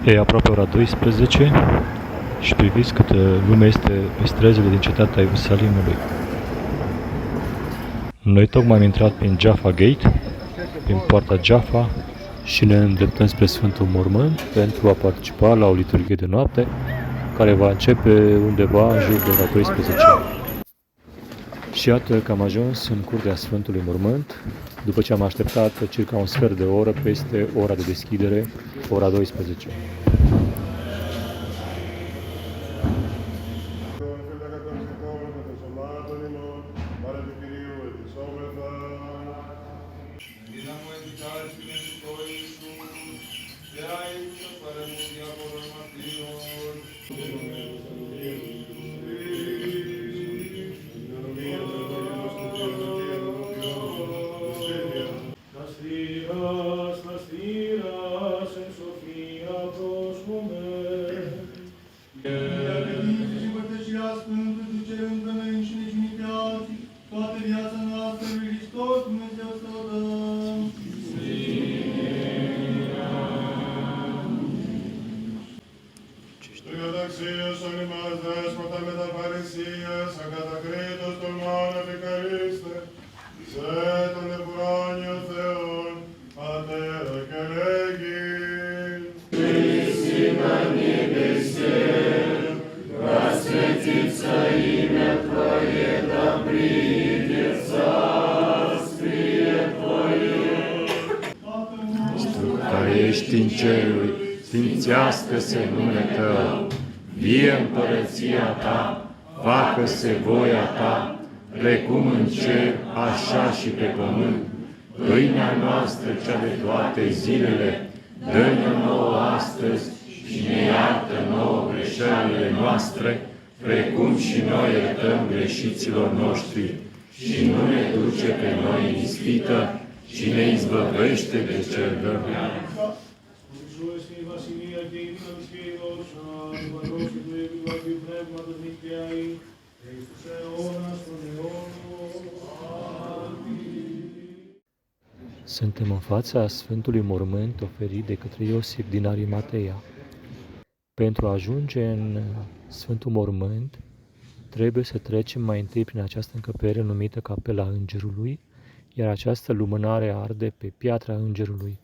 E aproape ora 12 și priviți câtă lume este pe străzile din cetatea Ierusalimului. Noi tocmai am intrat prin Jaffa Gate, prin poarta Jaffa, și ne îndreptăm spre Sfântul Mormânt pentru a participa la o liturghie de noapte care va începe undeva în jur de ora 12. Și iată că am ajuns în curtea Sfântului Mormânt, după ce am așteptat circa un sfert de oră peste ora de deschidere, ora 12. Ești în ceruri, sfințească-se numele Tău, vie împărăția Ta, facă-se voia Ta, precum în cer, așa și pe pământ. Pâinea noastră, cea de toate zilele, dă-ne nouă astăzi și ne iartă nouă greșelile noastre, precum și noi iertăm greșiților noștri. Și nu ne duce pe noi în ispită, ci ne izbăvește de cel rău. Suntem în fața Sfântului Mormânt oferit de către Iosif din Arimatea. Pentru a ajunge în Sfântul Mormânt, trebuie să trecem mai întâi prin această încăpere numită Capela Îngerului, iar această lumânare arde pe piatra Îngerului.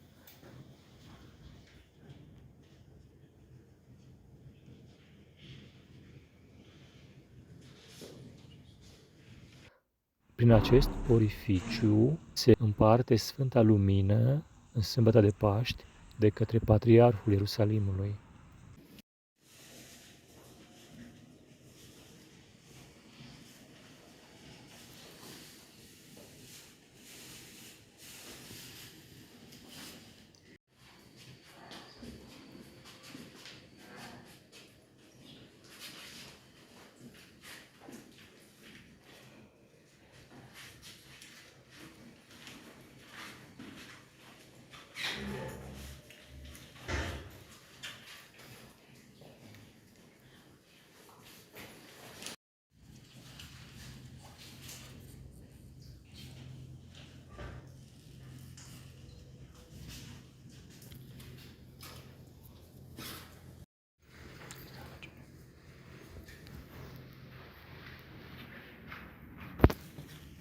Prin acest orificiu se împarte Sfânta Lumină în sâmbătă de Paști de către Patriarhul Ierusalimului.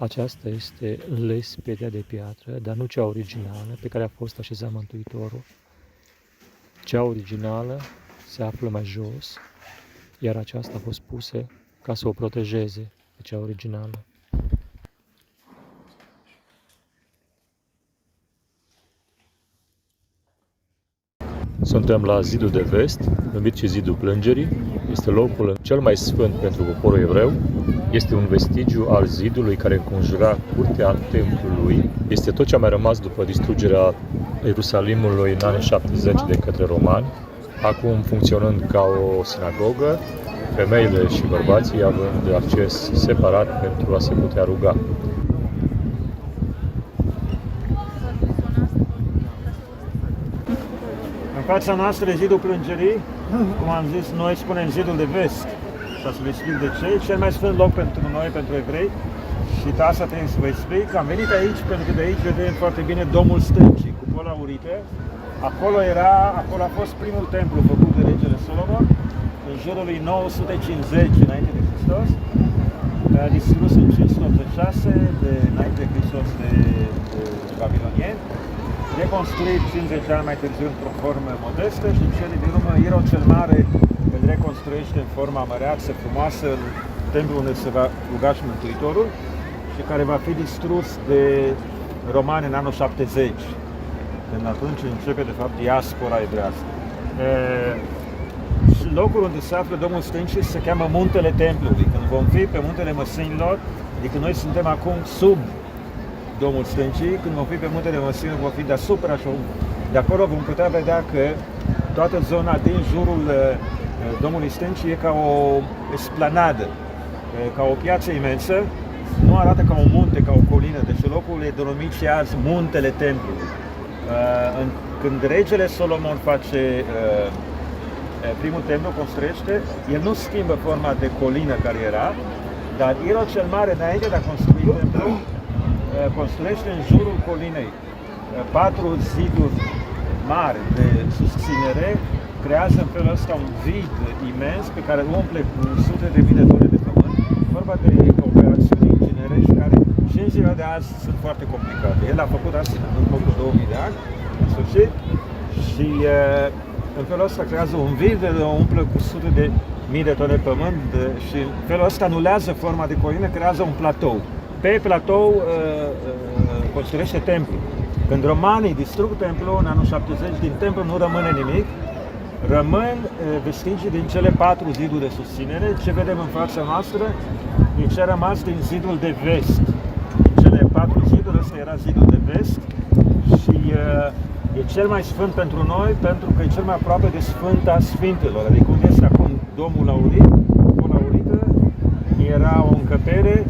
Aceasta este lespedia de piatră, dar nu cea originală pe care a fost așezat Mântuitorul. Cea originală se află mai jos, iar aceasta a fost pusă ca să o protejeze pe cea originală. Suntem la zidul de vest, numit și zidul plângerii. Este locul cel mai sfânt pentru poporul evreu. Este un vestigiu al zidului care înconjura curtea templului. Este tot ce a mai rămas după distrugerea Ierusalimului în anii 70 de către romani, acum funcționând ca o sinagogă, femeile și bărbații având acces separat pentru a se putea ruga. În fața noastră e zidul plângerii, cum am zis, noi spunem zidul de vest. Și să vă explic de ce. Cel mai sfânt loc pentru noi, pentru evrei. Și asta trebuie să vă explic. Am venit aici pentru că de aici vedem foarte bine Domul Stâncii, cupola urită. Acolo a fost primul templu făcut de regele Solomon în jurul lui 950 înainte de Hristos, distrus în 586 înainte de Hristos de babilonieni, reconstruit 50 de ani mai târziu într-o formă modestă și în cele din urmă Irod cel Mare îl reconstruiește în forma măreață, frumoasă, templul unde se va ruga și Mântuitorul și care va fi distrus de romani în anul 70, când atunci începe de fapt diaspora evrească. Și locul unde se află Domul Stâncii se cheamă Muntele Templului. Când vom fi pe Muntele Măslinilor, adică noi suntem acum sub Domul Stâncii, când vom fi pe Muntele Măslinilor, vom fi deasupra și de acolo vom putea vedea că toată zona din jurul Domnului Stâncii e ca o esplanadă, ca o piață imensă, nu arată ca un munte, ca o colină, deci locul e denumit și azi Muntele Templului. Când regele Solomon face primul templu, construiește, el nu schimbă forma de colină care era, dar Irod cel Mare, înainte de a construi templul, construiește în jurul colinei 4 ziduri mari de susținere, creează în felul ăsta un vid imens pe care îl umple cu sute de mii de tone de pământ, vorba de operațiuni inginerești care și în ziua de azi sunt foarte complicate. El a făcut asta în urmă cu 2000 de ani, în sfârșit, și în felul ăsta creează un vid, îl umple cu sute de mii de tone de pământ și în felul ăsta anulează forma de colină, creează un platou. Pe platou construiește templul. Când romanii distrug templul în anul 70, din templu nu rămâne nimic, rămân vestigii din cele 4 ziduri de susținere. Ce vedem în fața noastră e ce a rămas din zidul de vest. Cele 4 ziduri, ăsta era zidul de vest și e cel mai sfânt pentru noi pentru că e cel mai aproape de Sfânta Sfintelor. Adică unde este acum Domul Aurit, Domnul Aurită, era o încăpere,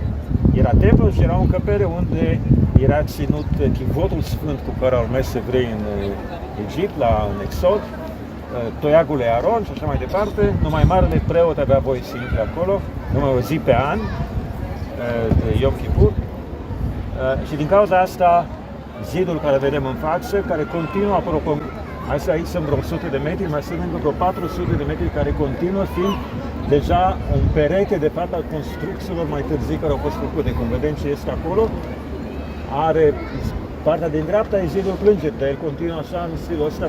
era templul și era o încăpere unde era ținut chivotul sfânt cu care au mers evrei în Egipt, în Exod, toiagul lui Aron și așa mai departe. Numai marele preot avea voie să intre acolo, numai o zi pe an, de Yom Kippur. Și din cauza asta, zidul care vedem în față, care continuă, apropo, aici sunt vreo 100 de metri, mai sunt încă vreo 400 de metri care continuă fiind deja un perete de fapt al construcțiilor mai târzii care au fost făcute. Cum vedem ce este acolo, are partea din dreapta e zidul plângerii, dar el continuă așa în stilul ăsta,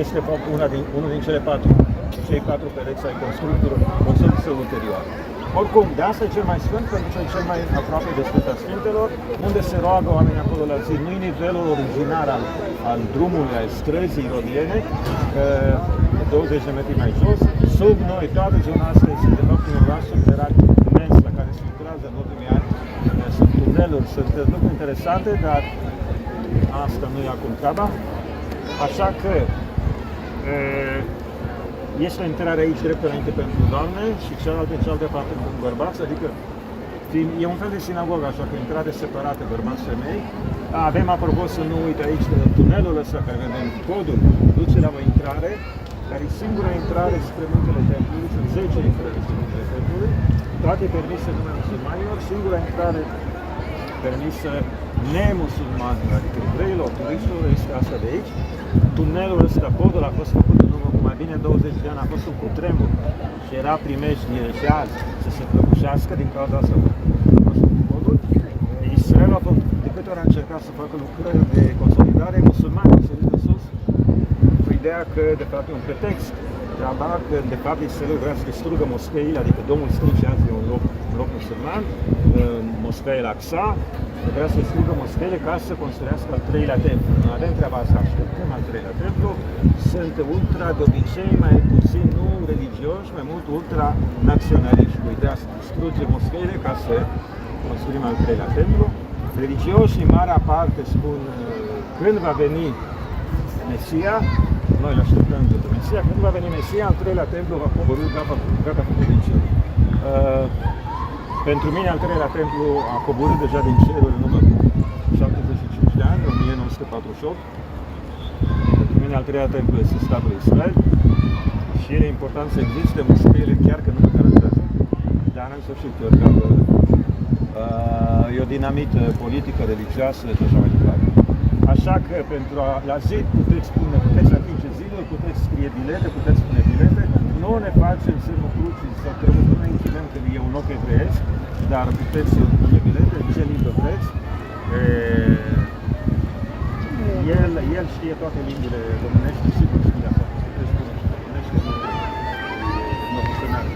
este unul din cei patru pereți ai construcțiilor ulterioare. Oricum, de asta e cel mai sfânt, pentru că e cel mai aproape de Sfânta Sfintelor, unde se roagă oamenii acolo la zi. Nu-i nivelul originar al drumului, al străzii rodiene, 20 de metri mai jos. Sub noi, toată zona asta este de fapt un oraș subteran imens la care se lucrează în ultimii ani. Sunt tuneluri, sunt lucruri interesante, dar asta nu e acum treaba. Așa că este o intrare aici drept înainte pentru doamne și cealaltă parte pentru bărbați, adică e un fel de sinagogă, așa că intrare separate bărbați-femei. Avem, apropo, să nu uite aici tunelul ăsta care vedem, podul duce la o intrare, care e singura intrare spre Muntele Templului, sunt 10 intrări spre Muntele Templului, toate permise numai musulmanilor, singura intrare permisă nemusulmanilor, adică evreilor, turiștilor, este asta de aici. Tunelul ăsta, podul, a fost făcut în urmă cu mai bine 20 de ani, a fost un cutremur și era primejdie și azi să se prăbușească, din cauza asta a fost podul. Israelul de câte ori a încercat să facă lucrări de consolidare, musulmanii au sărit în sus cu ideea că de fapt e un pretext, treaba că de fapt Israelul vrea să distrugă moscheile, adică Domnul Stâncii azi e un loc musulman, Moscheea El-Aqsa, vrea să distrugă moscheile ca să construiască al 3-lea templu. Nu avem treaba asta, așteptăm al 3-lea templu, sunt ultra de obicei, mai puțin nu religioși, mai mult ultra naționaliști, cu ideea să distruge moscheile ca să construim al 3-lea templu. Religioșii, în marea parte, spun când va veni Mesia, noi îl așteptăm pentru Mesia, când va veni Mesia, al 3-lea templu va coborî gata făcut din cer. Pentru mine, al 3-lea templu a coborât deja din cerul în urmă cu 75 de ani, 1948. Pentru mine, al 3-lea templu este statul Israel și e important să existe moscheile, chiar că nu le garantează, dar în sfârșit, e o dinamită politică, religioasă și așa mai departe. Așa că la zid puteți atinge zidul, puteți scrie bilete, puteți pune bilete. Nu ne facem semnul crucii sau trebuie să ne închinăm că e un loc evreiesc, dar puteți pune bilete în ce limbă vreți. El știe toate limbile românești, sigur știe asta. Puteți spune și românește, nu funcționează.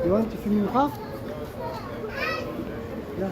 You want to film half? Yeah.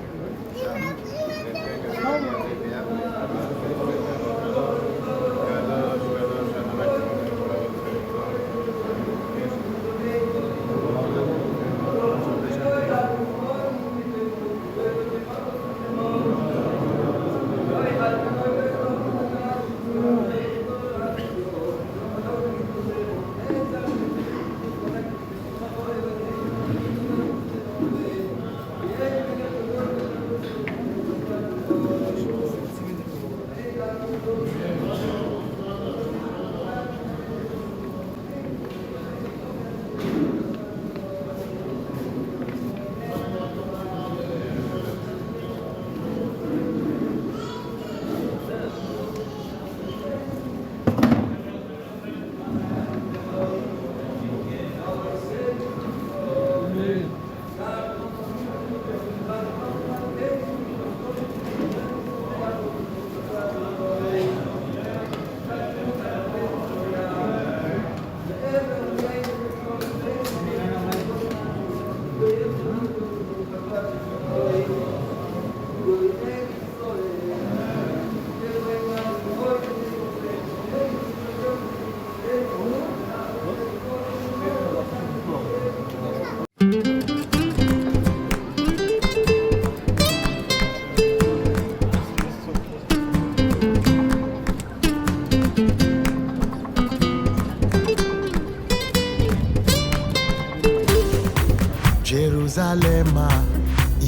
Jerusalema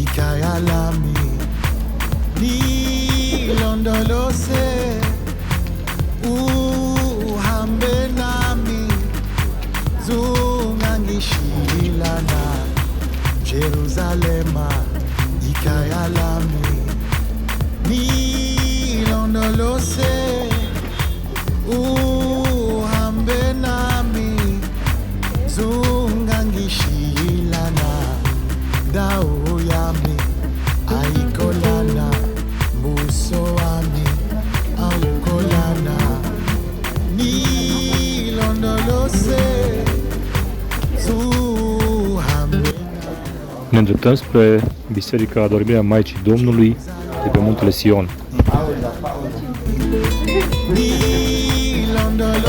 ikayalami nilondolose uhambe nami zungangishilana Jerusalema ikayalami nilondolose uhambe nami zungangishilana dawo yami ayikolana mbuso wami awukolana nilondolose zuhambe. Ne îndreptăm spre Biserica Adormirea Maicii Domnului de pe Muntele Sion. Nilondolose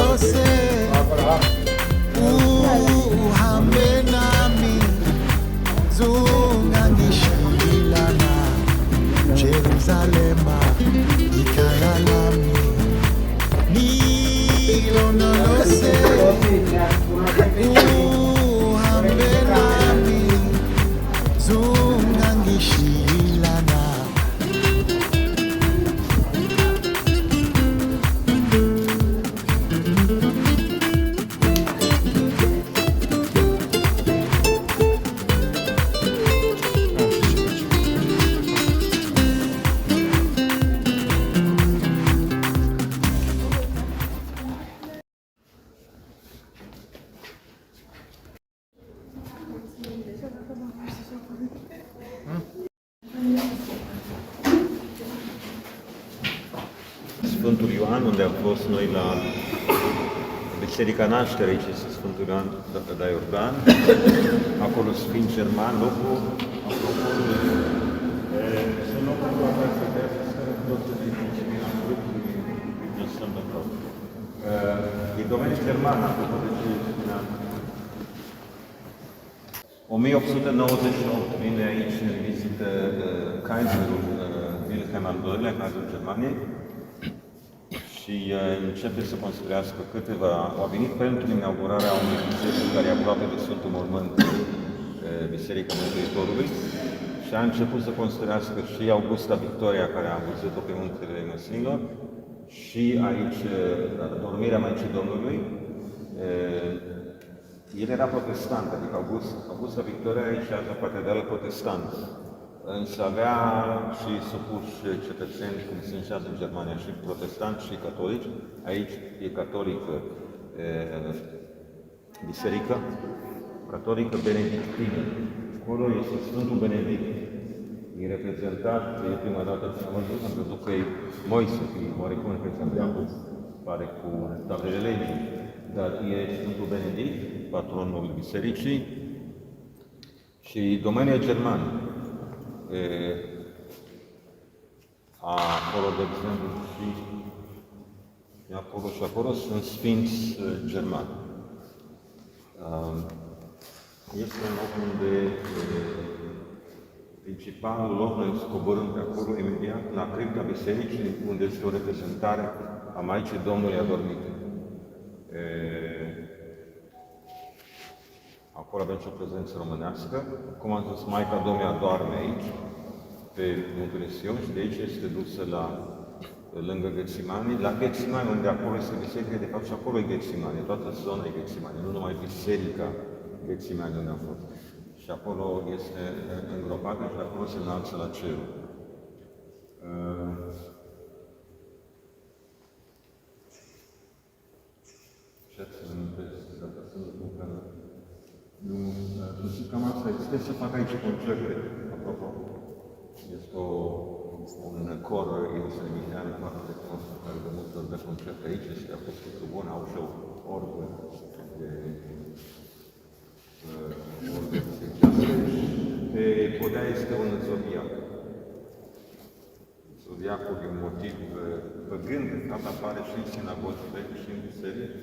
German, unde am fost noi la Biserica Nașterii și Sfântul Ioan da Iordan. Acolo Sfânt German, locul, apropo de... Sunt locul cu care se e domeniul german, apropo de ce spuneam. 1898 vine aici în vizită Kaiserul Wilhelm al II-lea, Kaiserul Germaniei, și începe să construiască a venit pentru inaugurarea unei biserici care e aproape de Sfântul Mormânt, Biserica Mântuitorului, și a început să construiască și Augusta Victoria, care a văzut-o pe muntele Măsinilor, și aici dormirea Maicii Domnului. El era protestant, adică Augusta Victoria aici era catedrală protestant, însă avea și supuși cetățeni, cum sunt și azi în Germania, și protestanți și catolici. Aici e catolică biserică, catolică benedictină. Acolo este Sfântul Benedict. E reprezentat, e prima dată când am văzut că e Moise, oarecum reprezentat, pare cu tablele legii, dar e Sfântul Benedict, patronul bisericii, și domeniul german. Acolo, de exemplu, și acolo sunt sfinți germani. Este un loc unde principalul loc, noi coborâm pe acolo imediat la cripta bisericii, unde este o reprezentare a Maicii Domnului adormite. Acolo avem și o prezență românească. Cum am zis, Maica Domnului adorme aici, pe Muntele Sion, și de aici este dusă lângă Ghețimani, la Ghețimani, unde acolo este biserica, de fapt și acolo e Ghețimani, toată zona e Ghețimani, nu numai biserica Ghețimani unde am fost. Și acolo este îngropată și acolo se înalță la cer. Ce să amintesc, dacă sunt lucruri care... Nu știu, cam asta este să fac aici concerte, apropo. Este un cor ierusaliminean foarte frumos, care de multe ori dă concerte aici, și a fost foarte bun, au și o orgă de pe podea este un zodiac. Zodiacul e un motiv păgând, de fapt apare și în sinagogi vechi și în biserici.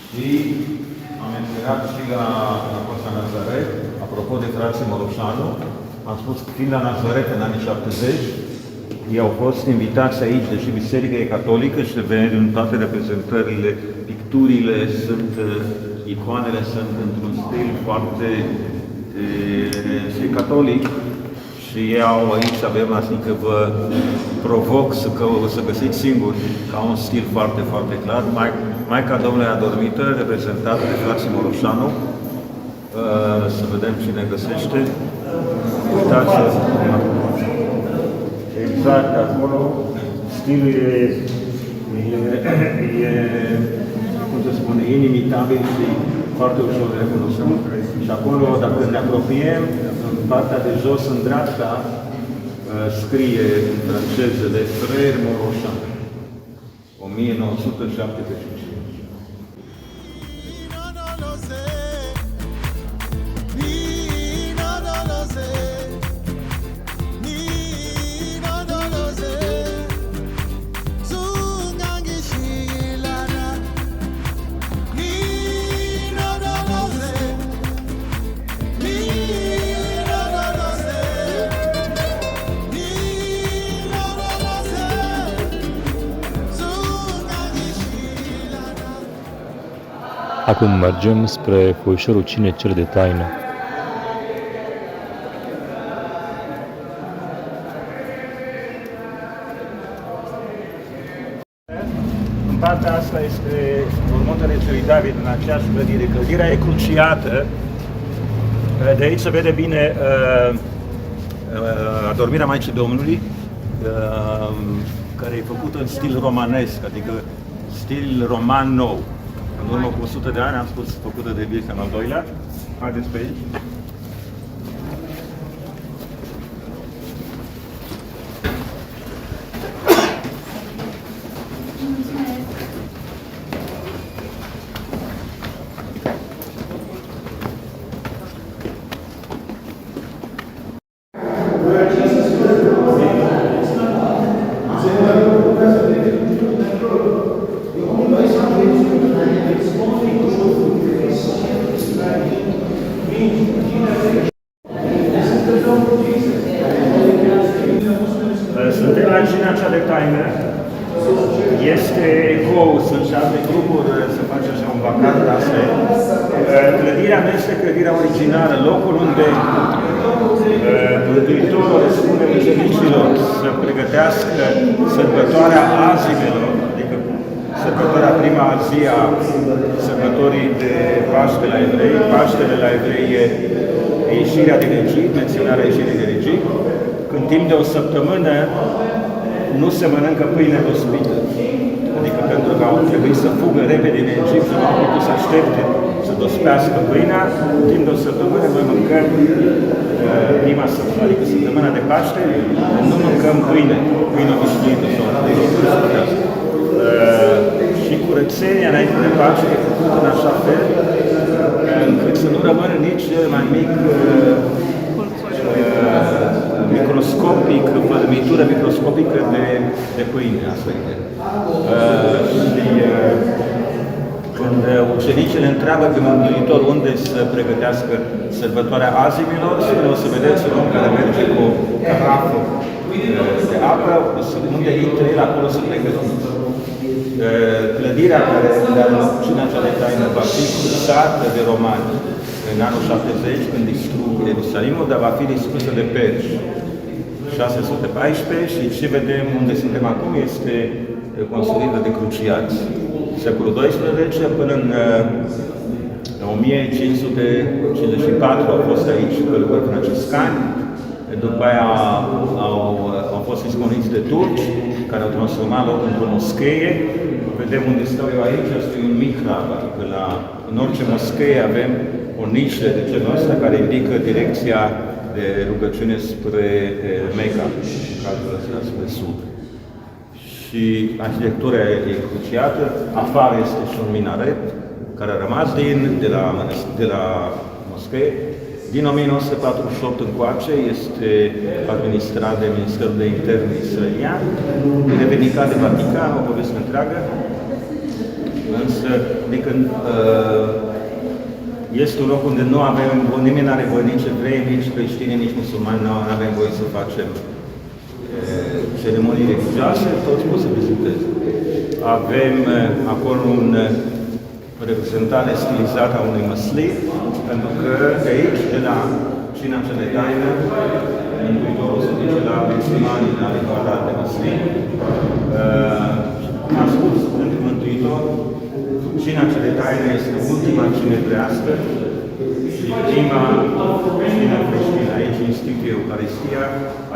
Și am menționat și la Costa Nazaret, apropo de frații Moroșanu, am spus că fiind la Nazaret în anii 70, ei au fost invitați aici, deși biserica e catolică și în toate reprezentările, picturile sunt, icoanele sunt într-un stil foarte catolic, și ei au aici, avem asta că vă provoc să găsiți singuri, ca un stil foarte, foarte clar. Maica Domnului adormită, reprezentată de frații Moroșanu. Să vedem cine găsește. Uitați, exact acolo, stilul e, cum să spune, inimitabil și foarte ușor de recunoscut. Și acolo, dacă ne apropiem, în partea de jos, în dreapta, scrie în franceză de Frère Moroșan, 1898-1900. 1975. Acum mergem spre foișorul Cine cel de taină. În partea asta este mormântele lui David în aceeași clădire. Clădirea e cruciată. De aici se vede bine adormirea Maicii Domnului, care e făcută în stil romanesc, adică stil roman nou. În urmă cu 100 de ani am spus făcută de Wilhelm al II-lea. Haideți pe aici. Suntem la cina cea de taină. Este ecou, sunt 7 grupuri, se face așa un vacat de astea. Clădirea nu este clădirea originală, locul unde Mântuitorul le spune ucenicilor să pregătească sărbătoarea azimelor, adică sărbătoarea prima zi a sărbătorii de Paște la evrei. Paștele la evrei e ieșirea din Egipt, menționarea ieșirii din Egipt. În timp de o săptămână nu se mănâncă pâine rospită. Adică pentru că au trebuit să fugă repede din Egipt, nu au putut să aștepte să dospească pâinea. În timp de o săptămână noi mâncăm prima săptămână, adică săptămâna de Paște, nu mâncăm pâine obișnuită sau și curățenia înainte de Paște e făcută în așa fel încât să nu rămână nici mai mic microscopic, pălmitură microscopică de pâine, asta e. Când ucenicii întreabă pe Mântuitor unde să pregătească sărbătoarea azimilor, spune, o să vedeți un om care merge cu o carafă de apă, unde intră el, acolo să pregătiți. Clădirea care de-a cina cea de taină va fi cruzată de romani în anul 70, când distrug Ierusalimul, dar va fi distrusă de perși. 614 și ce vedem unde suntem acum este construită de cruciați. Secolul XII până în 1554 au fost aici călugări franciscani, după aia au fost izgoniți de turci, care au transformat locul într-o moschee. Vedem unde stau eu aici, asta e un mihrab, adică în orice moschee avem o nișă de genul ăsta care indică direcția de rugăciune spre Mecca, în cazul ăsta spre sud. Și arhitectura e cruciată, afară este și un minaret care a rămas de la moschee. Din 1948 încoace este administrat de Ministerul de Interne israelian, revendicat de Vatican, o poveste întreagă, însă adică, este un loc unde nu avem, nimeni nu are voie, nici evrei, nici creștini, nici musulmani, nu avem voie să facem ceremonii religioase, toți pot să viziteze. Avem acolo un reprezentare stilizată a unui măslit, pentru că de aici, de la cina cea de taină, Mântuitorul se duce la Ghețimani, la livada de măslit. Cum a spus pentru Mântuitor, cina cea de taină este ultima cină drească și prima cină creștină. Aici instituie Eucaristia,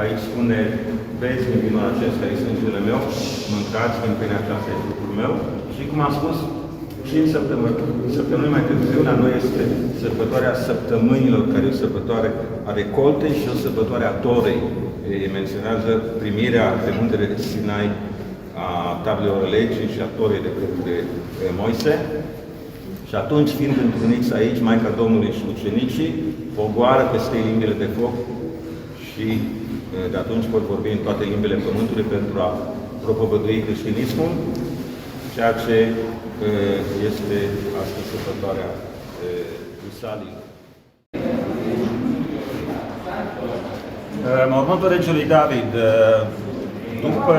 aici spune, vezi din vinul acesta este sângele meu, mâncați din pâinea aceasta e trupul meu. Și cum am spus, 5 săptămâni mai târziu, la noi este sărbătoarea săptămânilor, care e o sărbătoare a recoltei și o sărbătoare a Torei. Menționează primirea pe muntele Sinai a tablelor legii și a Torei de către Moise. Și atunci, fiind întâlniți aici, Maica Domnului și ucenicii, pogoară peste limbile de foc și de atunci pot vorbi în toate limbile Pământului pentru a propovădui creștinismul, ceea ce este astăzi sărbătoarea Rusalii. Mormântul regelui David. După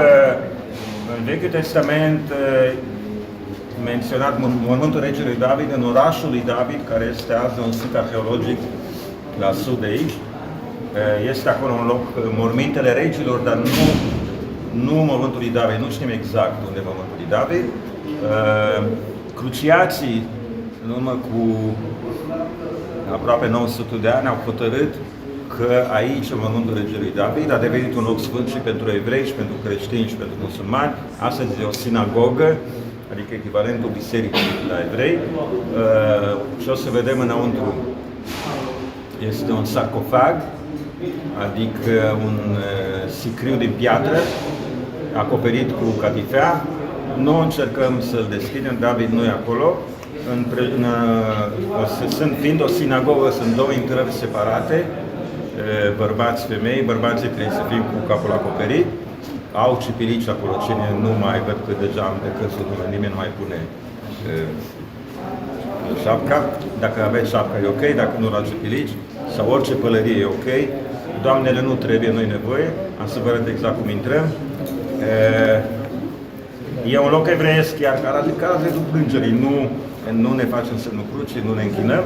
în Vechiul Testament menționat mormântul regelui David în orașul lui David, care este azi un sit arheologic la sud de aici. Este acolo un loc, mormintele regilor, dar nu mormântul lui David, nu știm exact unde e mormântul lui David. Cruciații, în urmă cu aproape 900 de ani, au hotărât că aici, în mormântul regelui David, a devenit un loc sfânt și pentru evrei, și pentru creștini, și pentru musulmani. Astăzi e o sinagogă, adică echivalentul bisericii la evrei. Și o să vedem înăuntru, este un sarcofag, adică un sicriu din piatră, acoperit cu catifea. Nu încercăm să-l deschidem, David nu e acolo. Fiind o sinagogă, sunt două intrări separate, bărbați, femei. Bărbații trebuie să fim cu capul acoperit. Au cipilici acolo, cine nu mai văd cât de geam de căzut, nimeni nu mai pune șapca. Dacă aveți șapca e ok, dacă nu la cipilici, sau orice pălărie e ok. Doamnele nu trebuie, nu-i nevoie. Am să vă arăt exact cum intrăm. E un loc evreiesc, chiar ca la dreptul plângerii. Nu ne facem semnul crucii, nu ne închinăm.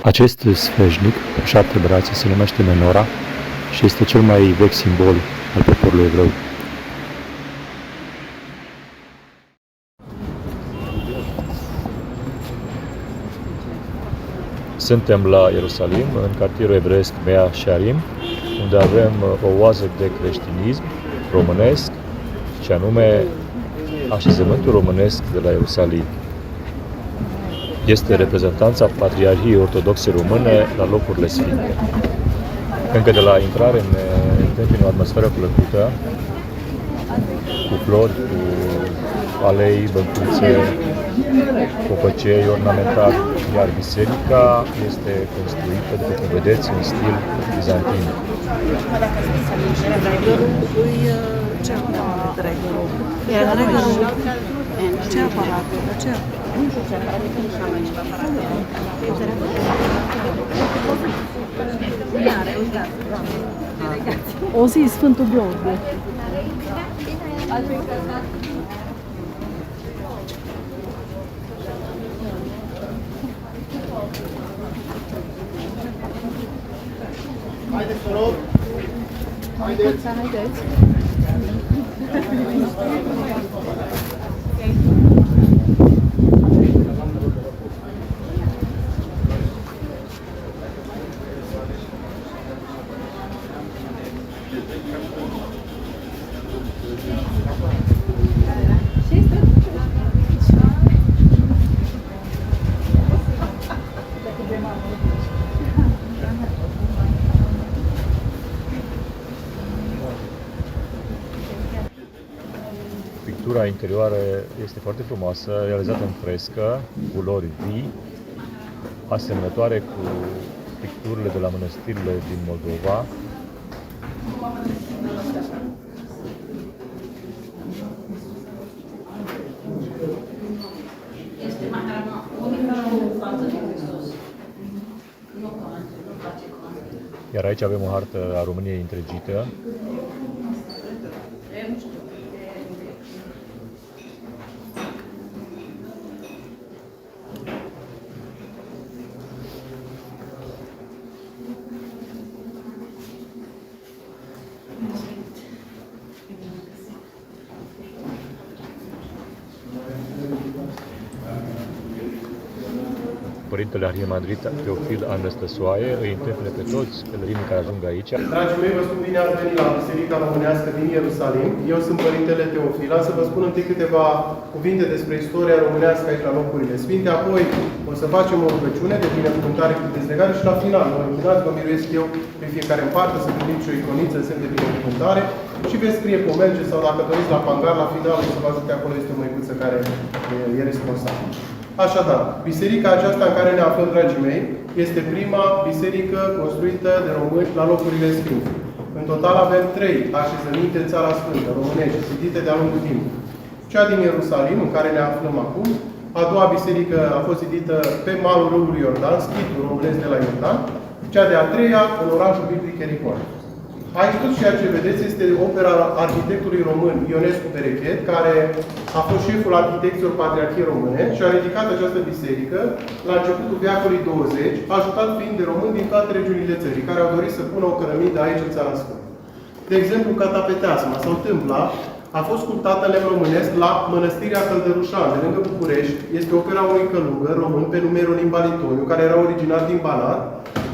Acest sfeșnic, cu 7 brațe, se numește menora și este cel mai vechi simbol al poporului evreu. Suntem la Ierusalim, în cartierul evreiesc Mea Shearim, unde avem o oază de creștinism românesc, și anume așezământul românesc de la Ierusalim. Este reprezentanța Patriarhiei Ortodoxe Române la locurile sfinte. Încă de la intrare ne întâmpină o atmosferă plăcută, cu flori, cu alei, băncuțe, copăcei ornamentali, iar biserica este construită, după cum vedeți, în stil bizantin. Dregărul, Ce aparate? Ce? Nu știu ce aparate, că nu știu mai ceva aparate. Iar, uitați. O zi Sfântul Gheorghe. Haideți, vă rog! Haideți! Haideți. Pictura interioară este foarte frumoasă, realizată în frescă, culori vii, asemănătoare cu picturile de la mănăstirile din Moldova. Este mahrama unică față de Hristos. Nu face coantă. Iar aici avem o hartă a României întregită. Nu știu. Părintele Arhimandrit Teofil Anăstăsoaie îi întâmplă pe toți pelerinii care ajung aici. Dragii mei, vă spun bine ați venit la Biserica Românească din Ierusalim. Eu sunt Părintele Teofil. Am să vă spun întâi câteva cuvinte despre istoria românească aici la locurile sfinte, apoi o să facem o rugăciune de binecuvântare cu dezlegare și la final, vă rugați, vă miruiesc eu pe fiecare în parte să gândim și o iconiță în semn de binecuvântare și veți scrie pomenge sau dacă doriți la pangar, la final o să vă ajute acolo, este o măicuță care e responsabilă. Așadar, biserica aceasta în care ne aflăm, dragii mei, este prima biserică construită de români la locurile sfinte. În total avem 3 așezăminte în Țara Sfântă, românești, zidite de-a lungul timpului. Cea din Ierusalim, în care ne aflăm acum, a doua biserică a fost zidită pe malul râului Iordan, schitul românesc de la Iordan, cea de-a treia în orașul biblic Ierihon. Aici tot ceea ce vedeți este opera arhitectului român Ionescu Berechet, care a fost șeful arhitecților Patriarhiei Române și a ridicat această biserică la începutul veacului 20, ajutat fiind de români din toate regiunile țării, care au dorit să pună o cărămidă aici în Țara Sfântă. De exemplu, Catapeteasma sau Tâmpla a fost sculptată în lemn românesc la Mănăstirea Căldărușan, de lângă București. Este opera unui călugăr român pe nume Ionim Balitoniu, care era originar din Banat,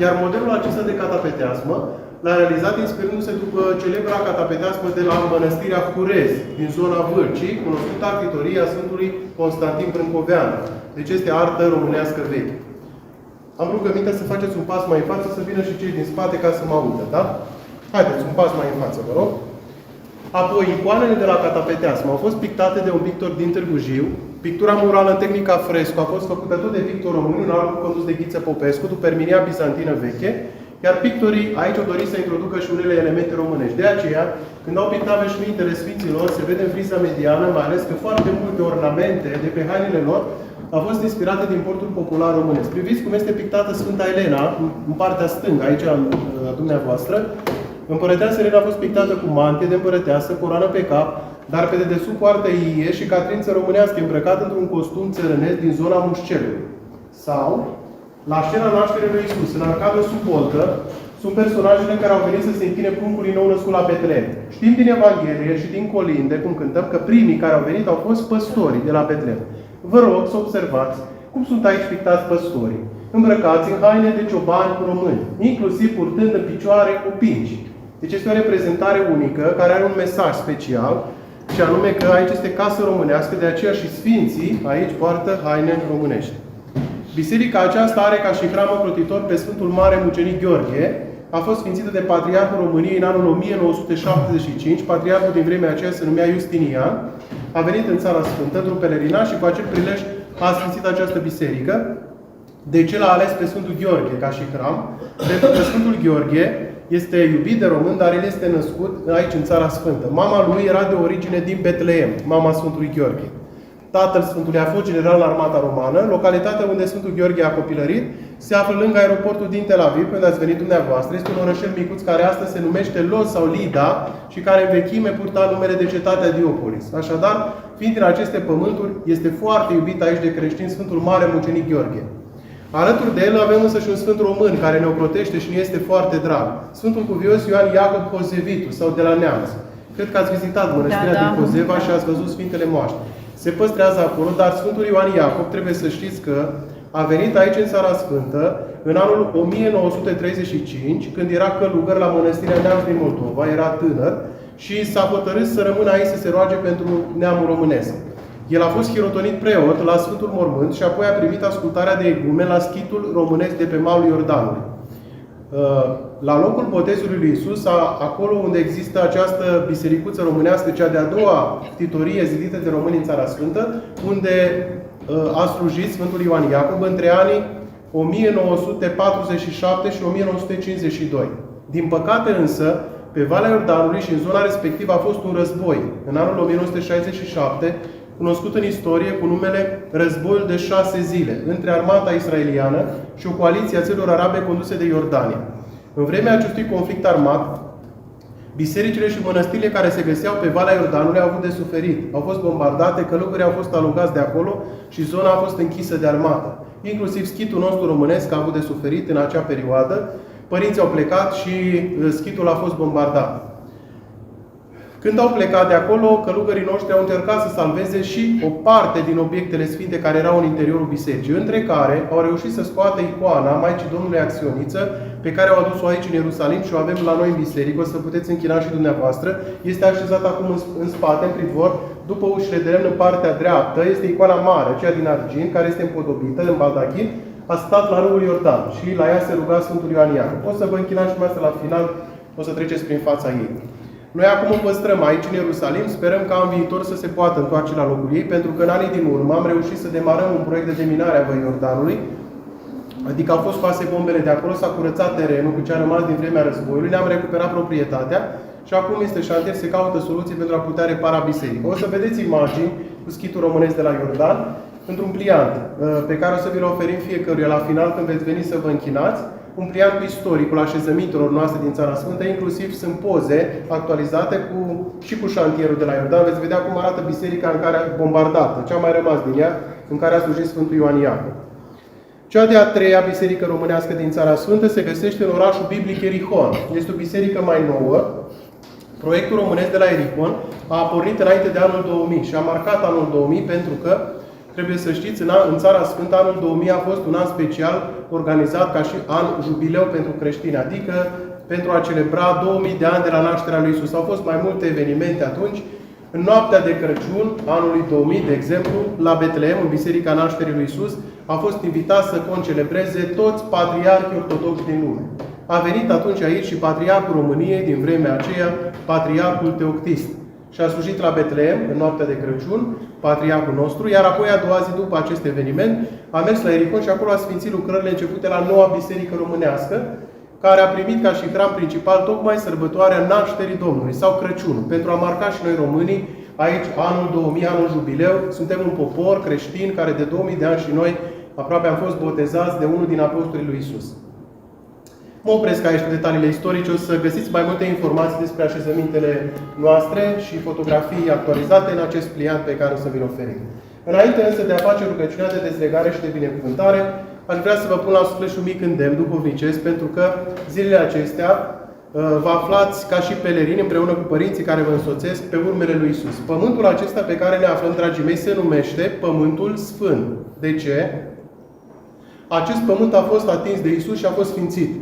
iar modelul acesta de catapeteasmă l-a realizat inspirându-se după celebra catapeteasmă de la Mănăstirea Curez, din zona Vârcii, cunoscută arhitoria Sfântului Constantin Brâncoveanu. Deci este artă românească veche. Am rugămintea să faceți un pas mai în față, să vină și cei din spate ca să mă audă, da? Haideți, un pas mai în față, vă rog. Apoi, icoanele de la catapeteasmă au fost pictate de un pictor din Târgu Jiu. Pictura murală în tehnica fresco a fost făcută tot de Victor Român, un album condus de Ghiță Popescu, după Erminia bizantină veche, iar pictorii aici au dorit să introducă și unele elemente românești. De aceea, când au pictat veșmintele Sfinților, se vede în friza mediană, mai ales că foarte multe ornamente de pe hainele lor au fost inspirate din portul popular românesc. Priviți cum este pictată Sfânta Elena, în partea stângă, aici a dumneavoastră. Împărăteasa Elena a fost pictată cu mantie de împărăteasă, coroană pe cap, dar pe dedesubt poartă iie și catrință românească îmbrăcată într-un costum țărănesc din zona Mușcelului. Sau, la scena nașterii lui Iisus, în arcadă sub boltă, sunt personajele care au venit să se închine pruncului nou născut la Betlehem. Știm din Evanghelie și din colinde, cum cântăm, că primii care au venit au fost păstorii de la Betlehem. Vă rog să observați cum sunt aici pictați păstorii, îmbrăcați în haine de ciobani români, inclusiv purtând în picioare opinci. Deci este o reprezentare unică, care are un mesaj special, și anume că aici este casă românească, de aceea și sfinții aici poartă haine românești. Biserica aceasta are ca și hram ocrotitor pe Sfântul Mare Mucenic Gheorghe. A fost sfințită de Patriarhul României în anul 1975. Patriarhul din vremea aceea se numea Justinian. A venit în Țara Sfântă într-un pelerinaj și cu acel prilej a sfințit această biserică. De ce l-a ales pe Sfântul Gheorghe ca și hram? Pentru că Sfântul Gheorghe este iubit de român, dar el este născut aici în Țara Sfântă. Mama lui era de origine din Betlehem, mama Sfântului Gheorghe. tatăl Sfântului a fost general în armata romană. Localitatea unde Sfântul Gheorghe a copilărit se află lângă aeroportul din Tel Aviv, unde ați venit dumneavoastră. Este un orășel micuț care astăzi se numește Los sau Lida și care în vechime purta numele de cetatea Diopolis. Așadar, fiind din aceste pământuri, este foarte iubit aici de creștini Sfântul Mare Mucenic Gheorghe. Alături de el avem însă și un sfânt român care ne ocrotește și ne este foarte drag. Sfântul Cuvios Ioan Iacob Cozevitu sau de la Neamț. Cred că ați vizitat mănăstirea din Cozeva și ați văzut Sfintele Moaște. Se păstrează acolo, dar Sfântul Ioan Iacob, trebuie să știți că a venit aici în Țara Sfântă în anul 1935, când era călugăr la mănăstirea Neamț din Moldova, era tânăr și s-a hotărât să rămână aici să se roage pentru neamul românesc. El a fost hirotonit preot la Sfântul Mormânt și apoi a primit ascultarea de egumen la schitul românesc de pe malul Iordanului. La locul botezului lui Iisus, acolo unde există această bisericuță românească, cea de-a doua ctitorie zidită de români în Țara Sfântă, unde a slujit Sfântul Ioan Iacob între anii 1947 și 1952. Din păcate însă, pe Valea Iordanului și în zona respectivă a fost un război, în anul 1967, cunoscut în istorie cu numele Războiul de 6 zile, între armata israeliană și o coaliție a țărilor arabe conduse de Iordania. În vremea acestui conflict armat, bisericile și mănăstirile care se găseau pe Valea Iordanului au avut de suferit. Au fost bombardate, călugării au fost alungați de acolo și zona a fost închisă de armată. Inclusiv schitul nostru românesc a avut de suferit în acea perioadă. Părinții au plecat și schitul a fost bombardat. Când au plecat de acolo, călugării noștri au încercat să salveze și o parte din obiectele sfinte care erau în interiorul bisericii, între care au reușit să scoată icoana Maicii Domnului Acționiță, pe care au adus-o aici în Ierusalim și o avem la noi în biserică, o să puteți închina și dumneavoastră. Este așezată acum în spate, în pridvor, după ușile de lemn în partea dreaptă. Este icoana mare, aceea din argint, care este împodobită în baldachin, a stat la râul Iordan și la ea se ruga Sfântul Ioan Iacob. O să vă închinați și dumneavoastră la final, o să treceți prin fața ei. Noi acum o păstrăm aici în Ierusalim, sperăm ca în viitor să se poată întoarce la locul ei, pentru că în anii din urmă am reușit să demarăm un proiect de deminare a Văii Iordanului, adică au fost scoase bombele de acolo, s-a curățat terenul cu ce a rămas din vremea războiului, ne-am recuperat proprietatea și acum este șantier, se caută soluții pentru a putea repara biserica. O să vedeți imagini cu schitul românesc de la Iordan, într-un pliant pe care o să vi-l oferim fiecăruia la final când veți veni să vă închinați. Un pliant cu istoricul așezămintelor noastre din Țara Sfântă, inclusiv sunt poze actualizate și cu șantierul de la Iordan. Veți vedea cum arată biserica în care a bombardată, ce a mai rămas din ea, în care a slujit Sfântul Ioan Iacob. Cea de-a treia biserică românească din Țara Sfântă se găsește în orașul biblic Erihon. Este o biserică mai nouă. Proiectul românesc de la Erihon a pornit înainte de anul 2000 și a marcat anul 2000 pentru că, trebuie să știți, în Țara Sfântă anul 2000 a fost un an special organizat ca și an jubileu pentru creștini, adică pentru a celebra 2000 de ani de la nașterea lui Iisus. Au fost mai multe evenimente atunci. În noaptea de Crăciun, anului 2000, de exemplu, la Betlehem, în Biserica Nașterii lui Iisus, a fost invitat să concelebreze toți patriarhii ortodoxi din lume. A venit atunci aici și Patriarhul României, din vremea aceea, Patriarhul Teoctist. Și a slujit la Betlehem, în noaptea de Crăciun, Patriarhul nostru, iar apoi a doua zi după acest eveniment a mers la Erihon și acolo a sfințit lucrările începute la noua biserică românească, care a primit ca și hram principal tocmai sărbătoarea Nașterii Domnului sau Crăciunul, pentru a marca și noi românii aici anul 2000, anul jubileu. Suntem un popor creștin care de 2000 de ani și noi aproape am fost botezați de unul din apostolii lui Iisus. Mă opresc aici cu detaliile istorice, o să găsiți mai multe informații despre așezămintele noastre și fotografii actualizate în acest pliant pe care o să vi-l oferim. Înainte însă de a face rugăciunea de dezlegare și de binecuvântare, aș vrea să vă pun la suflet și un mic îndemn duhovnicesc, pentru că zilele acestea vă aflați ca și pelerini împreună cu părinții care vă însoțesc pe urmele lui Iisus. Pământul acesta pe care ne aflăm, dragii mei, se numește Pământul Sfânt. De ce? Acest pământ a fost atins de Iisus și a fost sfințit.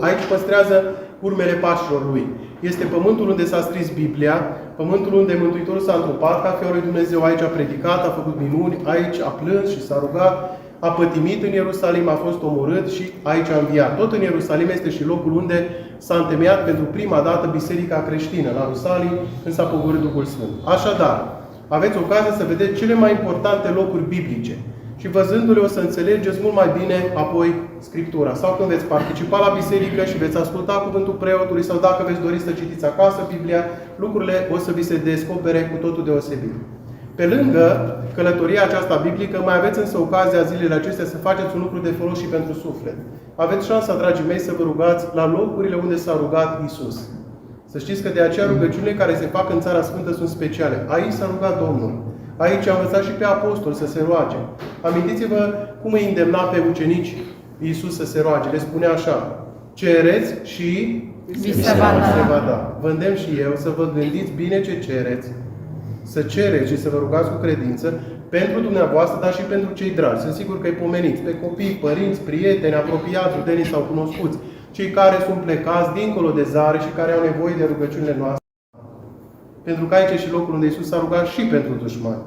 Aici păstrează urmele pașilor lui. Este pământul unde s-a scris Biblia, pământul unde Mântuitorul s-a întrupat ca Fiul lui Dumnezeu, aici a predicat, a făcut minuni, aici a plâns și s-a rugat, a pătimit în Ierusalim, a fost omorât și aici a înviat. Tot în Ierusalim este și locul unde s-a întemeiat pentru prima dată biserica creștină, la Ierusalim, când s-a pogorât Duhul Sfânt. Așadar, aveți ocazia să vedeți cele mai importante locuri biblice. Și văzându-le o să înțelegeți mult mai bine apoi Scriptura. Sau când veți participa la biserică și veți asculta cuvântul preotului sau dacă veți dori să citiți acasă Biblia, lucrurile o să vi se descopere cu totul deosebit. Pe lângă călătoria aceasta biblică, mai aveți însă ocazia zilele acestea să faceți un lucru de folos și pentru suflet. Aveți șansa, dragii mei, să vă rugați la locurile unde s-a rugat Iisus. Să știți că de aceea rugăciunile care se fac în Țara Sfântă sunt speciale. Aici s-a rugat Domnul. Aici a învățat și pe apostoli să se roage. Amintiți-vă cum îi îndemna pe ucenici Iisus să se roage. Le spunea așa: cereți și Vi se va da. Vă îndemn și eu să vă gândiți bine ce cereți, să cereți și să vă rugați cu credință pentru dumneavoastră, dar și pentru cei dragi. Sunt sigur că îi pomeniți pe copii, părinți, prieteni, apropiați, rudenii sau cunoscuți, cei care sunt plecați dincolo de zare și care au nevoie de rugăciunile noastre. Pentru că aici e și locul unde Iisus s-a rugat și pentru dușmani.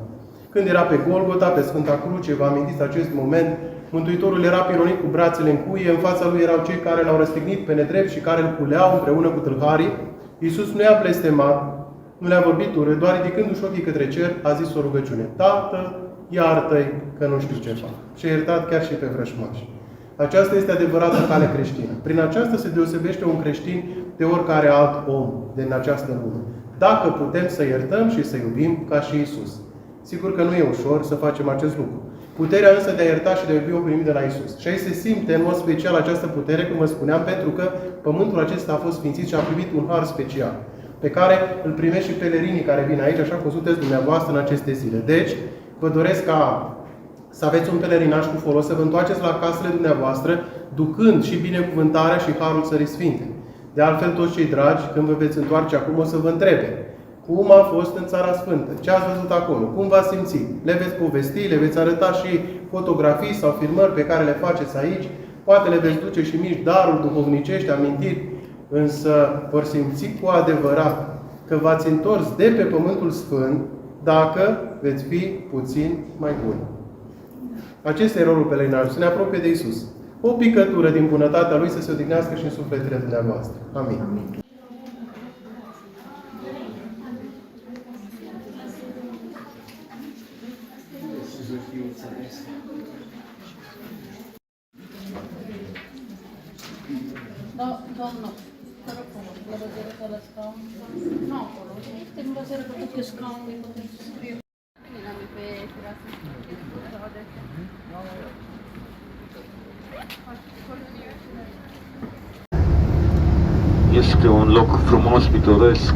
Când era pe Golgota, pe Sfânta Cruce, vă amintiți acest moment, Mântuitorul era pironit cu brațele în cuie, în fața lui erau cei care l-au răstignit pe nedrept și care îl culeau împreună cu tâlharii. Iisus nu i-a blestemat, nu le-a vorbit urât, doar ridicându-și ochii către cer, a zis o rugăciune: Tată, iartă-i că nu știu ce fac. Și a iertat chiar și pe vrășmași. Aceasta este adevărata cale creștină. Prin aceasta se deosebește un creștin de oricare alt om din această lume. Dacă putem să iertăm și să iubim ca și Iisus. Sigur că nu e ușor să facem acest lucru. Puterea însă de a ierta și de a iubi o primim de la Iisus. Și aici se simte în mod special această putere, cum vă spuneam, pentru că pământul acesta a fost sfințit și a primit un har special, pe care îl primesc și pelerinii care vin aici, așa cum sunteți dumneavoastră în aceste zile. Deci, vă doresc ca să aveți un pelerinaj cu folos, să vă întoarceți la casele dumneavoastră, ducând și binecuvântarea și harul Țării Sfinte. De altfel, toți cei dragi, când vă veți întoarce acum, o să vă întrebe: cum a fost în Țara Sfântă? Ce ați văzut acolo? Cum v-ați simțit? Le veți povesti, le veți arăta și fotografii sau filmări pe care le faceți aici. Poate le veți duce și mici daruri duhovnicești, amintiri, însă vor simți cu adevărat că v-ați întors de pe Pământul Sfânt dacă veți fi puțin mai buni. Acesta e rolul pelerinajului, să ne apropie de Iisus. O picătură din bunătatea Lui să se odihnească și în sufletele dumneavoastră. Amin. Amin. Doamnă, te rog frumos, vă răzere ca la scaun. Nu acolo, este în răzere că tot e scaunul, e tot să scrie. Bine, am pe fereastră. Este un loc frumos, pitoresc,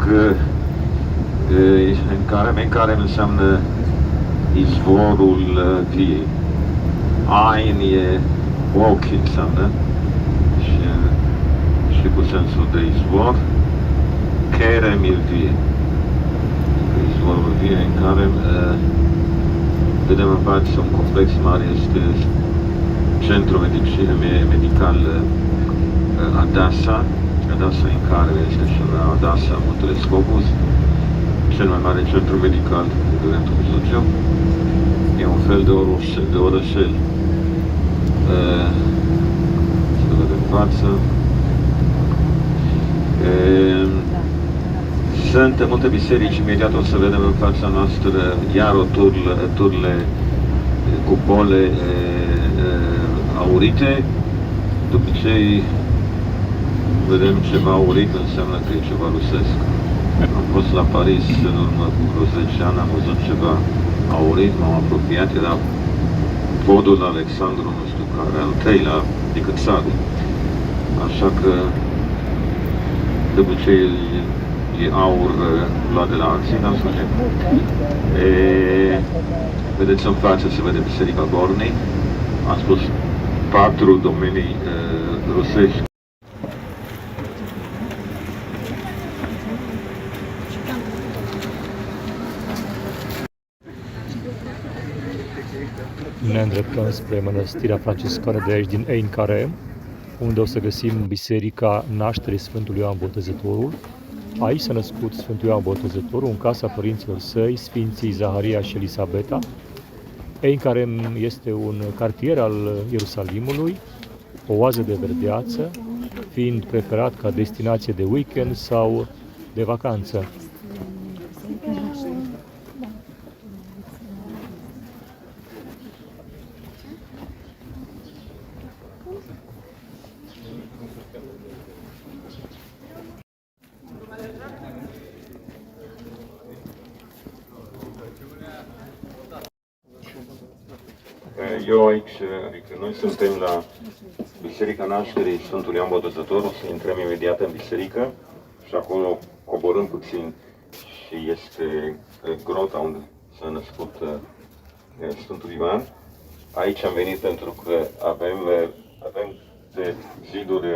în care înseamnă izvorul viei. Ain e ochi înseamnă și cu sensul de izvor. Kerem e vie. Izvorul vie în care vedem în față un complex mare, este centru medical Adasa, în care este și la Adasa Muntele Scopus, cel mai mare centru medical din Orientul Mijlociu. E un fel de orășel. Să vedem în față. Sunt multe biserici, imediat o să vedem în fața noastră iar o turle cupole aurite. De obicei vedem ceva aurit, înseamnă că e ceva rusesc. Am fost la Paris în urmă cu vreo 10 ani, am văzut ceva aurit, m-am apropiat, era podul Alexandru, nu știu care, al treilea decât Sadu. Așa că de obicei e aur luat de la alții, n-am spune. Vedeți în față, se vede Biserica Gornei. Am spus 4 domenii rusești. Ne îndreptăm spre mănăstirea franciscană de aici din Ein Carem, unde o să găsim biserica nașterii Sfântului Ioan Botezătorul. Aici s-a născut Sfântul Ioan Botezătorul, în casa părinților săi, Sfinții Zaharia și Elisabeta. Ein Carem este un cartier al Ierusalimului, o oază de verdeață, fiind preferat ca destinație de weekend sau de vacanță. eu aici, adică noi suntem la Biserica Nașterii Sfântului Ioan Botezătorul, o să intrăm imediat în biserică și acolo coborâm puțin și este grota unde s-a născut Sfântul Ioan. Aici am venit pentru că avem de ziduri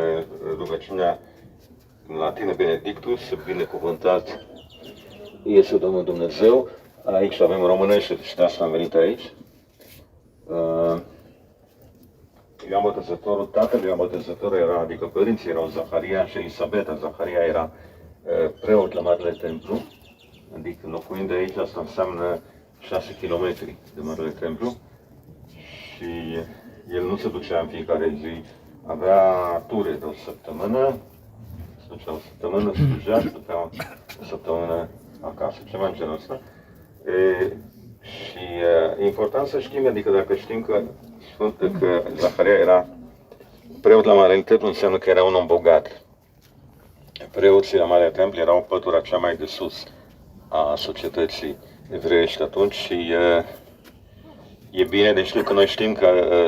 rugăciunea în latină Benedictus, binecuvântat este Domnul Dumnezeu. Aici avem românește și de asta am venit aici. Ioan Botezătorul, tatăl Ioan Botezătorul era, adică părinții erau Zaharia și Elisabeta. Zaharia era preot la Marele Templu, adică locuind de aici, asta înseamnă 6 km de Marele Templu. Și el nu se ducea în fiecare zi, avea ture de o săptămână, se ducea o săptămână, se ducea și după o săptămână acasă, ceva în genul ăsta. Și e important să știm, adică dacă știm că Zaharia era preot la Marele Templu, înseamnă că era un om bogat. Preoții la Marele Templu erau pătura cea mai de sus a societății evreiești atunci și e bine de știut că noi știm că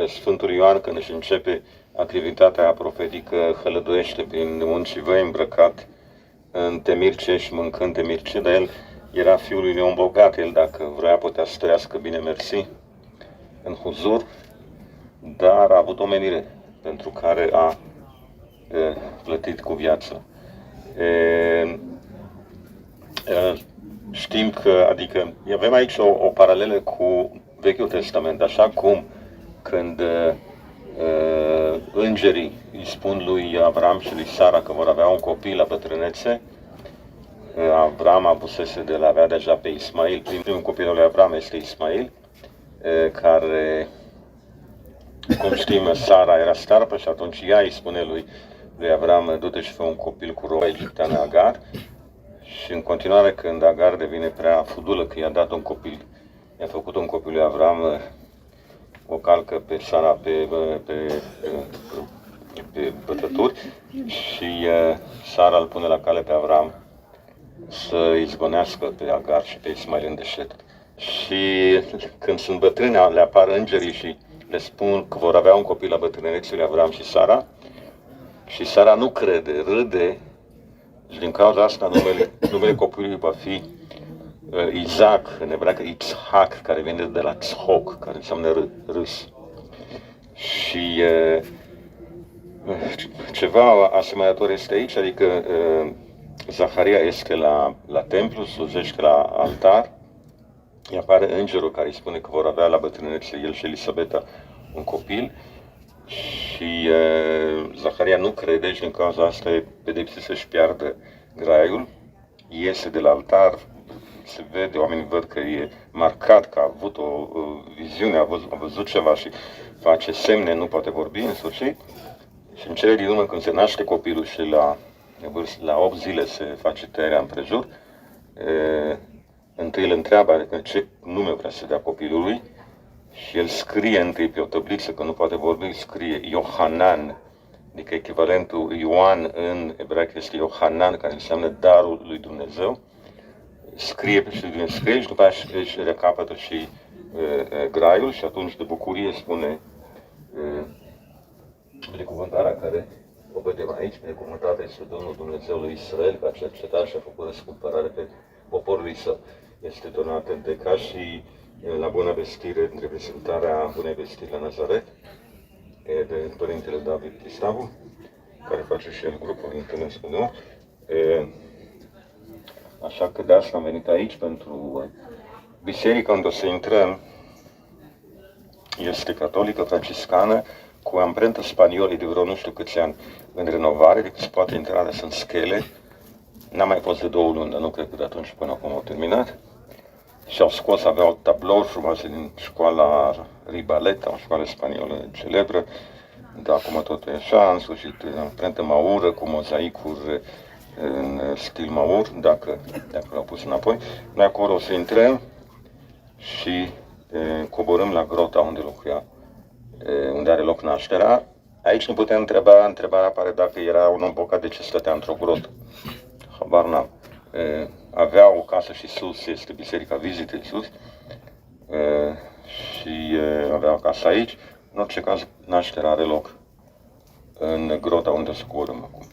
Sfântul Ioan, când își începe activitatea profetică, hălăduiește prin munți văi îmbrăcat în temirce și mâncând temirce, dar el era fiul unui om bogat. El, dacă vrea, putea să trăiască bine mersi în huzur, dar a avut o menire pentru care a plătit cu viață. Știm că, adică, avem aici o paralelă cu Vechiul Testament, așa cum când îngerii îi spun lui Avram și lui Sara că vor avea un copil la bătrânețe, Avram avusese de la avea deja pe Ismail. Primul copil al lui Avram este Ismail, care, cum știm, Sara era starpă și atunci ea îi spune lui Avram, du-te și fă un copil cu roba egipteană Agar. Și în continuare, când Agar devine prea fudulă că i-a dat un copil, i-a făcut un copil lui Avram, o calcă pe Sara pe bătături și Sara îl pune la cale pe Avram să izgonească pe Agar și pe Ismail în deșert. Și când sunt bătrâni, le apar îngerii și le spun că vor avea un copil la bătrânețele lui Avram și Sara. Și Sara nu crede, râde. Și din cauza asta numele copilului va fi Isaac, în ebraică Itzhak, care vine de la tzhok, care înseamnă râs. Și ceva asemănător este aici, adică Zaharia este la templu, slujește la altar, îi apare îngerul care îi spune că vor avea la bătrânețe el și Elisabeta un copil. Și Zaharia nu crede și din cauza asta e pedepsit să-și piardă graiul, iese de la altar, se vede, oamenii văd că e marcat, că a avut o viziune, a văzut ceva și face semne, nu poate vorbi în sfârșit. Și în cele din urmă, când se naște copilul și la 8 zile se face tăierea împrejur, întâi îl întreabă adică, ce nume vrea să dea copilului. Și el scrie întâi pe o tabliță, că nu poate vorbi, scrie Iohanan, adică echivalentul Ioan în ebraică este Iohanan, care înseamnă darul lui Dumnezeu. Scrie și după aceea își recapătă și graiul și atunci de bucurie spune binecuvântarea care o vedem aici. Binecuvântat este Domnul Dumnezeului Israel, că a cercetat și a făcut răscumpărare pe poporul său. Este donată de ca și la Bună Vestire, între prezentarea Bunei Vestiri la Nazaret, de Părintele David Cristavu, care face și el grupul Întâlnesc cu Dumnezeu. Așa că de asta am venit aici, pentru biserica unde o să intrăm. Este catolică, franciscană, cu amprentă spaniolă de vreo nu știu câți ani în renovare, decât se poate intra, dar sunt schele. N-am mai fost de 2 luni, dar nu cred că de atunci până acum au terminat. Și au scos, aveau tablouri frumoase din școala Ribaleta, o școală spaniolă celebră, dar acum totul e așa, în sfârșit, amprentă maură, cu mozaicuri în stil maur, dacă l-au pus înapoi. Noi acolo o să intrăm și coborâm la grota unde locuia, unde are loc nașterea. Aici ne putem întreba, întrebarea apare dacă era un om bogat, de ce stătea într-o grotă. Habar n-am. Avea o casă și sus, este Biserica Vizitei sus. și avea casă aici. În orice caz, nașterea are loc în grota unde o să coborâm acum.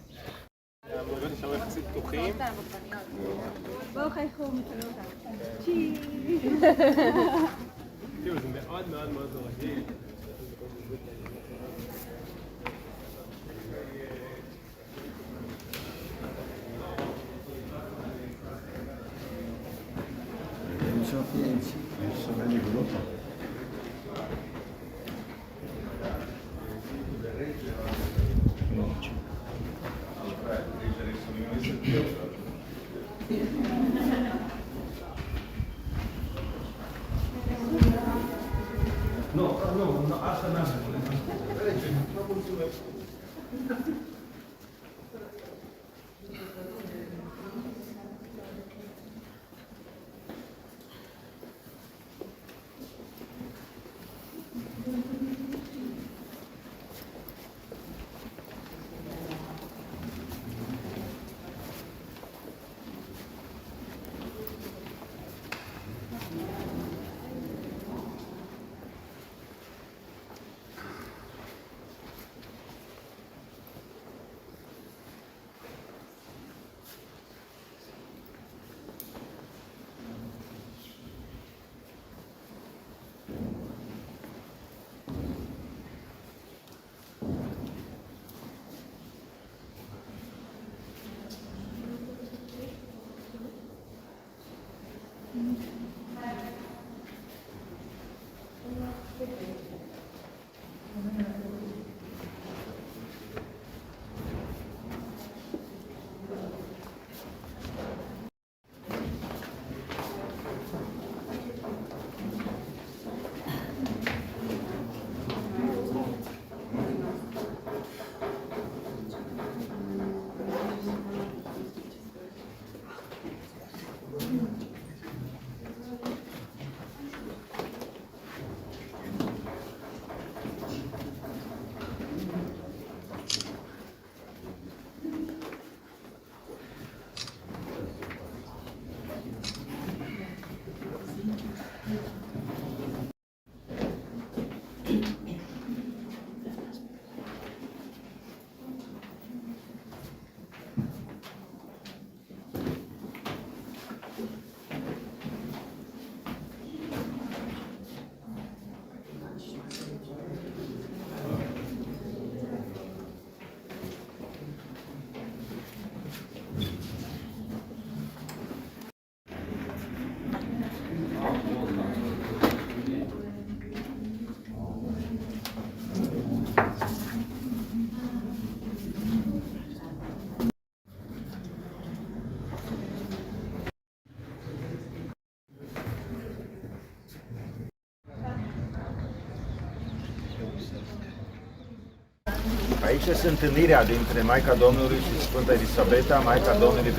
Aici este întâlnirea dintre Maica Domnului și Sfânta Elisabeta, Maica Domnului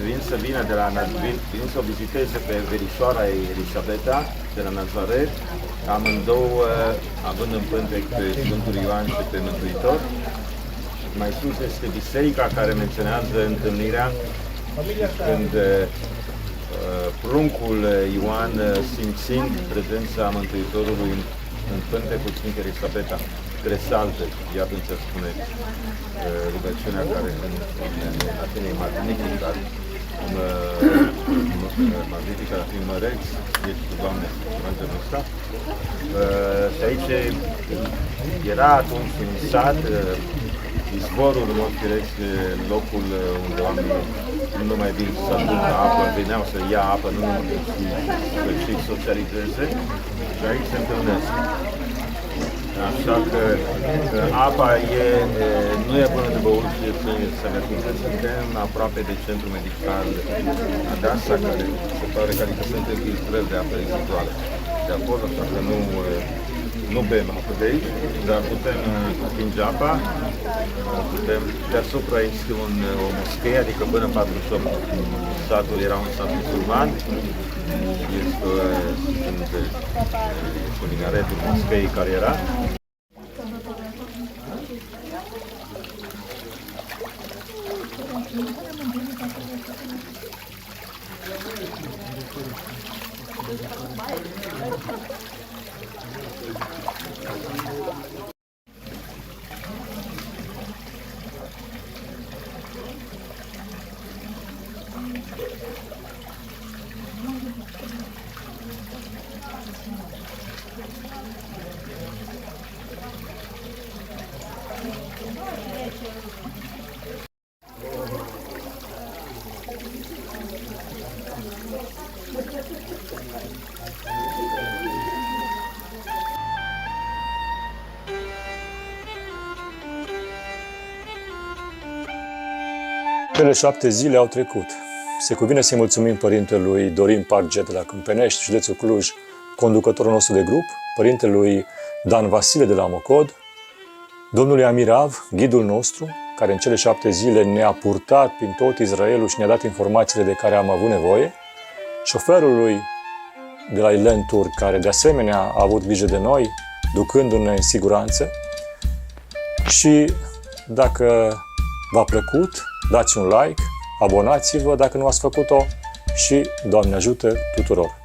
venind să vină de la vin să o viziteze pe verișoara Elisabeta de la Nazaret, amândouă având în pântec pe Sfântul Ioan și pe Mântuitor. Mai sus este biserica care menționează întâlnirea când pruncul Ioan, simțind prezența Mântuitorului în pântecul Sfintei Elisabeta, resaltă, iată ce spune rugăciunea care în latine e Magnificat, Magnificat fiind măreț, ești tu, Doamne, în genul ăsta. Și aici era atunci un sat, izvorul, în mod firesc, locul unde oamenii nu numai vin să aducă apă, veneau să ia apă, nu numai să socializeze, și aici se întâlnesc. Așa că apa nu e bună de băut și să ne suntem aproape de centru medical Adasa, care se pare că adică sunt filtrări de apă reziduală de acolo, așa că nu bem apă de aici, dar putem atinge apa, putem, deasupra este o moschee, adică până în 48 satul era un sat musulman, este minaretul moscheei care era. Cele 7 zile au trecut. Se cuvine să-i mulțumim părintelui Dorin Parget de la Câmpenești, județul Cluj, conducătorul nostru de grup, părintelui Dan Vasile de la Mocod, domnului Amirav, ghidul nostru, care în cele 7 zile ne-a purtat prin tot Israelul și ne-a dat informațiile de care am avut nevoie, șoferului de la Ilen Tur, care de asemenea a avut grijă de noi, ducându-ne în siguranță. Și dacă v-a plăcut, dați un like, abonați-vă dacă nu ați făcut-o și Doamne ajută tuturor!